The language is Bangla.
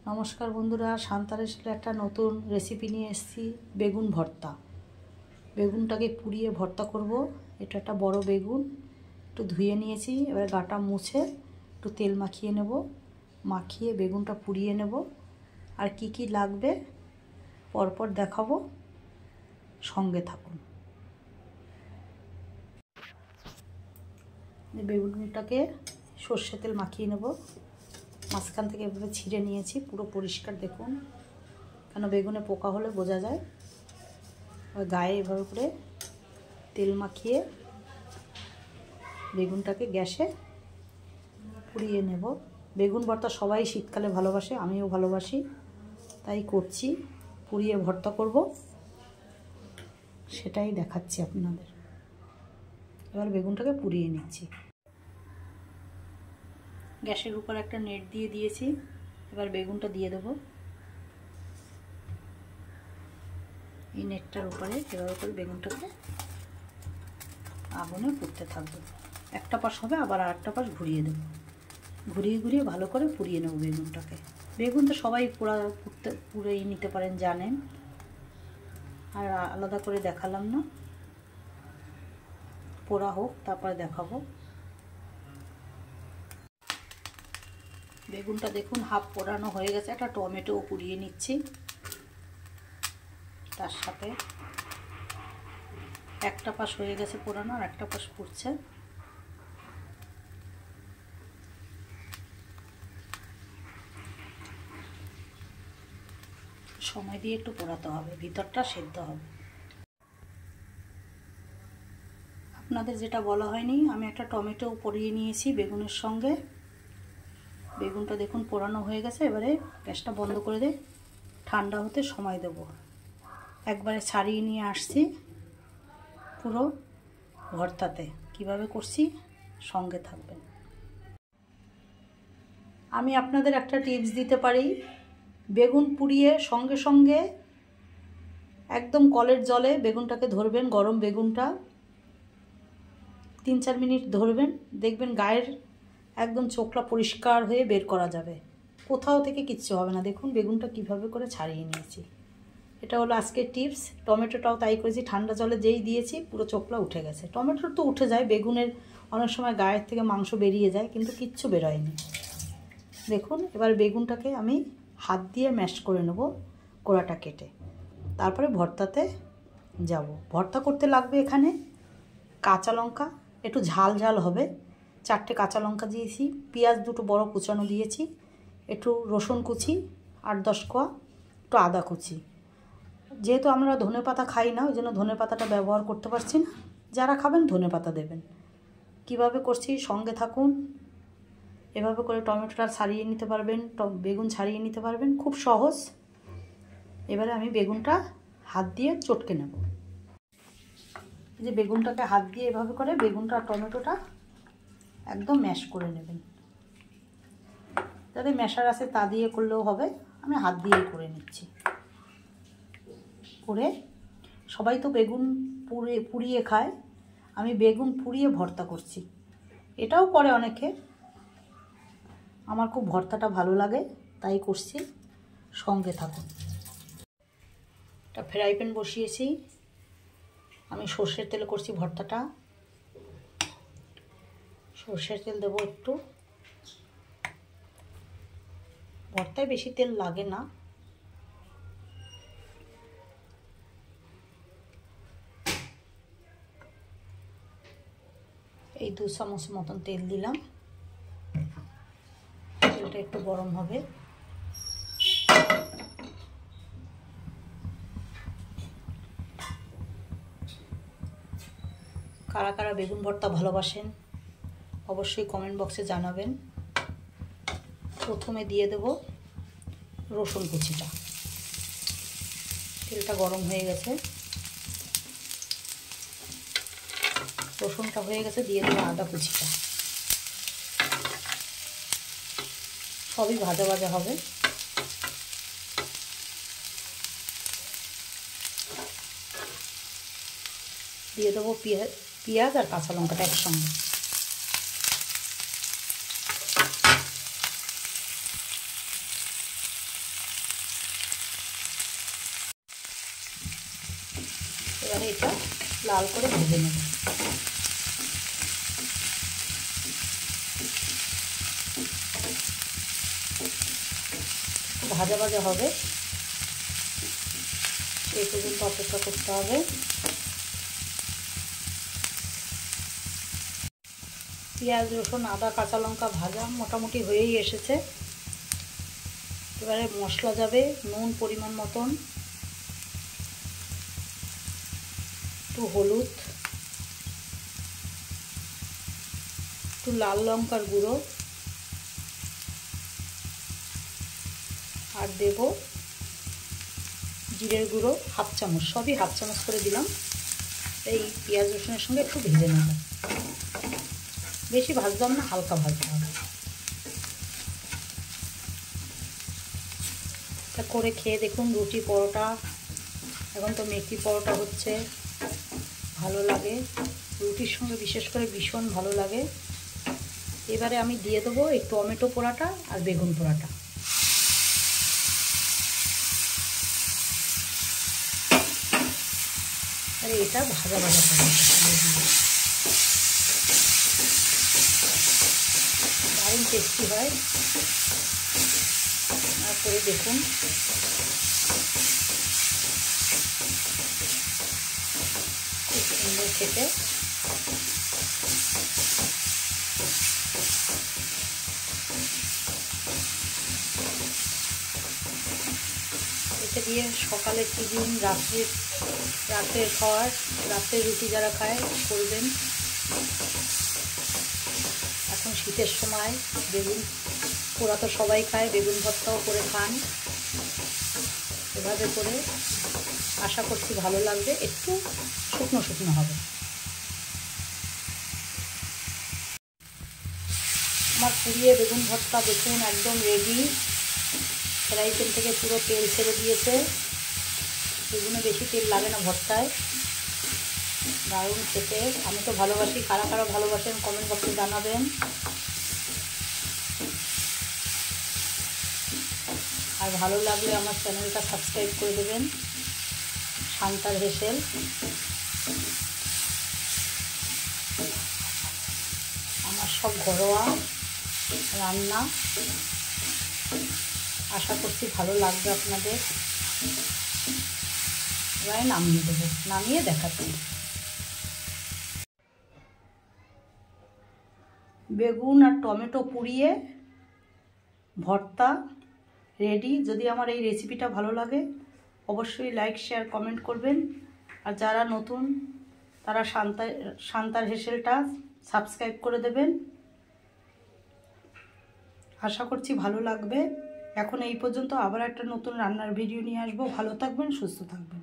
নমস্কার বন্ধুরা, শান্তারেশলে একটা নতুন রেসিপি নিয়ে এসেছি। বেগুন ভর্তা। বেগুনটাকে পুড়িয়ে ভর্তা করব। এটা একটা বড় বেগুন, একটু ধুয়ে নিয়েছি। এবার গাটা মুছে একটু তেল মাখিয়ে নেব। মাখিয়ে বেগুনটা পুড়িয়ে নেব। আর কি কি লাগবে পরপর দেখাবো, সঙ্গে থাকুন। বেগুনটাকে সর্ষে তেল মাখিয়ে নেব। মাঝখান থেকে এভাবে ছিঁড়ে নিয়েছি, পুরো পরিষ্কার দেখুন, কেন বেগুনে পোকা হলে বোঝা যায়। ওই গায়ে এভাবে করে তেল মাখিয়ে বেগুনটাকে গ্যাসে পুড়িয়ে নেব। বেগুন ভর্তা সবাই শীতকালে ভালোবাসে, আমিও ভালোবাসি, তাই করছি। পুড়িয়ে ভর্তা করব, সেটাই দেখাচ্ছি আপনাদের। এবার বেগুনটাকে পুড়িয়ে নিচ্ছি। গ্যাসের উপর একটা নেট দিয়ে দিয়েছি। এবার বেগুনটা দিয়ে দেব। এই নেটটার উপরে এভাবে করে বেগুনটাকে আগুনে পুড়তে থাকবে। একটা পাশ হবে, আবার আরেকটা পাশ ঘুরিয়ে দেব। ঘুরিয়ে ঘুরিয়ে ভালো করে পুড়িয়ে নেব বেগুনটাকে। বেগুন তো সবাই পুড়েই নিতে পারেন, জানেন, আর আলাদা করে দেখালাম না। পোড়া হোক, তারপরে দেখাবো। বেগুনটা দেখুন হাফ পোড়ানো হয়ে গেছে। একটা টমেটোও পুড়িয়ে নিচ্ছি তার সাথে। একটা পাশ হয়ে গেছে পোড়ানো, আর একটা পাশ পুড়ছে। সময় দিয়ে একটু পোড়াতে হবে, ভিতরটা সেদ্ধ হবে। আপনাদের যেটা বলা হয়নি, আমি একটা টমেটো পুড়িয়ে নিয়েছি বেগুনের সঙ্গে। বেগুনটা দেখুন পোড়ানো হয়ে গেছে। এবারে গ্যাসটা বন্ধ করে দিয়ে ঠান্ডা হতে সময় দেব। একবারে ছাড়িয়ে নিয়ে আসছি পুরো ভর্তাতে। কিভাবে করছি সঙ্গে থাকবেন। আমি আপনাদের একটা টিপস দিতে পারি। বেগুন পুড়িয়ে সঙ্গে সঙ্গে একদম কলের জলে বেগুনটাকে ধরবেন, গরম বেগুনটা 3-4 মিনিট ধরবেন, দেখবেন গায়ের একদম চোখলা পরিষ্কার হয়ে বের করা যাবে। কোথাও থেকে কিচ্ছু হবে না। দেখুন বেগুনটা কিভাবে করে ছাড়িয়ে নিয়েছি। এটা হলো আজকের টিপস। টমেটোটাও তাই করেছি, ঠান্ডা জলে যেই দিয়েছি পুরো চোখলা উঠে গেছে। টমেটোর তো উঠে যায়, বেগুনের অনেক সময় গায়ের থেকে মাংস বেরিয়ে যায়, কিন্তু কিচ্ছু বেরোয়নি। দেখুন এবার বেগুনটাকে আমি হাত দিয়ে ম্যাশ করে নেব, কোড়াটা কেটে। তারপরে ভর্তাতে যাব। ভর্তা করতে লাগবে এখানে কাঁচা লঙ্কা, একটু ঝাল ঝাল হবে। 4টে কাঁচা লঙ্কা দিয়েছি, পেঁয়াজ 2টো বড় কুচানো দিয়েছি, একটু রসুন কুচি 8-10 কোয়া, একটু আদা কুচি। যেহেতু আমরা ধনেপাতা খাই না, ওই জন্য ধনেপাতাটা ব্যবহার করতে পারছি না। যারা খাবেন ধনেপাতা দেবেন। কিভাবে করছি সঙ্গে থাকুন। এভাবে করে টমেটোটা ছাড়িয়ে নিতে পারবেন, বেগুন ছাড়িয়ে নিতে পারবেন, খুব সহজ। এবারে আমি বেগুনটা হাত দিয়ে চটকে নেব। এই যে বেগুনটাকে হাত দিয়ে এভাবে করে বেগুনটা আর টমেটোটা একদম ম্যাশ করে নেবেন। যাদের ম্যাশার আছে তা দিয়ে করলেও হবে, আমি হাত দিয়েই করে নিচ্ছি। করে সবাই তো বেগুন পুড়িয়ে খায়, আমি বেগুন পুড়িয়ে ভর্তা করছি। এটাও করে অনেকে, আমার খুব ভর্তাটা ভালো লাগে তাই করছি। সঙ্গে থাকুন। একটা ফ্রাই প্যান বসিয়েছি, আমি সর্ষের তেলে করছি ভর্তাটা। সর্ষের তেল দেবো একটু। ভর্তায় বেশি তেল লাগে না। এই 2 চামচ মতন তেল দিলাম। তেলটা একটু গরম হবে। কারা কারা বেগুন ভর্তা ভালোবাসেন অবশ্যই কমেন্ট বক্সে জানাবেন। প্রথমে দিয়ে দেব রসুন কুচিটা। তেলটা গরম হয়ে গেছে, রসুনটা হয়ে গেছে, দিয়ে দেবো আদা কুচিটা। সবই ভাজা ভাজা হবে। দিয়ে দেবো পেঁয়াজ আর কাঁচা লঙ্কাটা একসঙ্গে। এটা লাল করে ভেজে নেব। ভাজা ভাজা হবে, এই পর্যন্ত অপেক্ষা করতে হবে। পেঁয়াজ, রসুন, আদা, কাঁচা লঙ্কা ভাজা মোটামুটি হয়েই এসেছে। এবারে মশলা যাবে। নুন পরিমাণ মতন, একটু হলুদ, একটু লাল লঙ্কার গুঁড়ো, আর দেব জিরের গুঁড়ো হাফ চামচ, সবই হাফ চামচ করে দিলাম। এই পেঁয়াজ রসুনের সঙ্গে একটু ভেজে নেব, বেশি ভাজলাম না, হালকা ভাজতে হবে। এটা করে খেয়ে দেখুন, রুটি পরোটা, এখন তো মেথি পরোটা হচ্ছে, ভালো লাগে, রুটির সঙ্গে বিশেষ করে ভীষণ ভালো লাগে। এবারে আমি দিয়ে দেবো এই টমেটো পোড়াটা আর বেগুন পোড়াটা। আর এটা ভাজা ভাজা করে দারুণ টেস্টি হয়। তারপরে দেখুন খুব সুন্দর খেতে। এটা দিয়ে সকালে টিফিন, রাত্রের খাওয়ার, রাত্রের রুটি যারা খায় করবেন। এখন শীতের সময় বেগুন পোড়া তো সবাই খায়, বেগুন ভর্তাও করে খান। এভাবে করে আশা করছি ভালো লাগবে, একটু শুকনো শুকনো হবে। আমার পুড়িয়ে বেগুন ভর্তা দেখুন একদম রেডি। ফ্রাই প্যান থেকে পুরো তেল ছেড়ে দিয়েছে, বেগুনে বেশি তেল লাগে না ভর্তায়, দারুণ খেতে। আমি তো ভালোবাসি, কারা কারা ভালোবাসেন কমেন্ট বক্সে জানাবেন। আর ভালো লাগলে আমার চ্যানেলটা সাবস্ক্রাইব করে দেবেন। শান্তার হেসেল। আমার সব ঘরোয়া রান্না, আশা করছি ভালো লাগবে আপনাদের। এবারে নামিয়ে দেবো, নামিয়ে দেখাচ্ছি। বেগুন আর টমেটো পুড়িয়ে ভর্তা রেডি। যদি আমার এই রেসিপিটা ভালো লাগে অবশ্যই লাইক, শেয়ার, কমেন্ট করবেন। আর যারা নতুন তারা শান্তার হেসেলটা সাবস্ক্রাইব করে দেবেন। আশা করছি ভালো লাগবে। এখন এই পর্যন্ত, আবার একটা নতুন রান্নার ভিডিও নিয়ে আসবো। ভালো থাকবেন, সুস্থ থাকবেন।